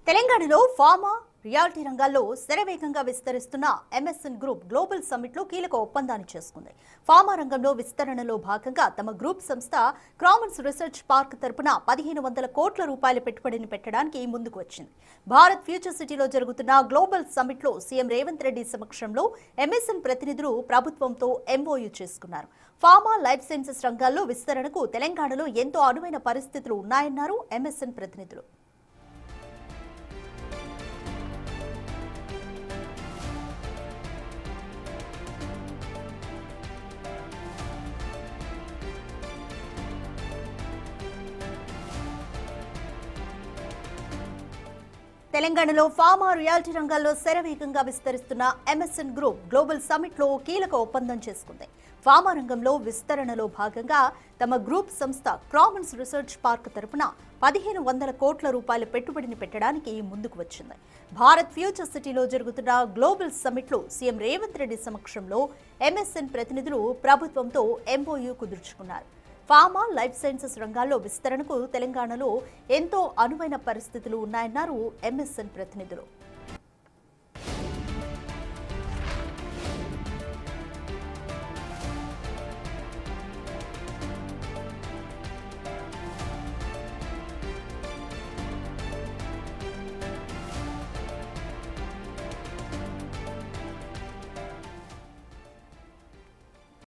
తెలంగాణలో pharma, reality రంగాల్లో శరవేగంగా విస్తరిస్తున్న ఎంఎస్ఎన్ గ్రూప్ గ్లోబల్ సమ్మిట్ లో కీలక ఒప్పందాన్ని చేసుకుంది. ఫార్మా రంగంలో విస్తరణలో భాగంగా తమ గ్రూప్ సంస్థ క్రామన్స్ రీసెర్చ్ పార్క్ తరపున 1500 కోట్ల రూపాయల పెట్టుబడిని పెట్టడానికి ముందుకు వచ్చింది. భారత్ ఫ్యూచర్ సిటీలో జరుగుతున్న గ్లోబల్ సమ్మిట్ లో సీఎం రేవంత్ రెడ్డి సమక్షంలో ఎంఎస్ఎన్ ప్రతినిధులు ప్రభుత్వంతో ఎంఓయూ చేసుకున్నారు. ఫార్మా, లైఫ్ సైన్సెస్ రంగాల్లో విస్తరణకు తెలంగాణలో ఎంతో అనువైన పరిస్థితులు ఉన్నాయన్నారు ఎంఎస్ఎన్ ప్రతినిధులు. తెలంగాణలో ఫార్మా, రియాలిటీ రంగాల్లో శరవేగంగా విస్తరిస్తున్న ఎంఎస్ఎన్ గ్రూప్ గ్లోబల్ సమ్మిట్ లో కీలక ఒప్పందం చేసుకుంది. ఫార్మా రంగంలో విస్తరణలో భాగంగా తమ గ్రూప్ సంస్థ క్రామన్స్ రీసెర్చ్ పార్క్ తరపున 1500 కోట్ల రూపాయల పెట్టుబడిని పెట్టడానికి ముందుకు వచ్చింది. భారత్ ఫ్యూచర్ సిటీలో జరుగుతున్న గ్లోబల్ సమ్మిట్ లో సీఎం రేవంత్ రెడ్డి సమక్షంలో ఎంఎస్ఎన్ ప్రతినిధులు ప్రభుత్వంతో ఎంఓయూ కుదుర్చుకున్నారు. ఫార్మా, లైఫ్ సైన్సెస్ రంగాల్లో విస్తరణకు తెలంగాణలో ఎంతో అనువైన పరిస్థితులు ఉన్నాయన్నారు ఎంఎస్ఎన్ ప్రతినిధులు.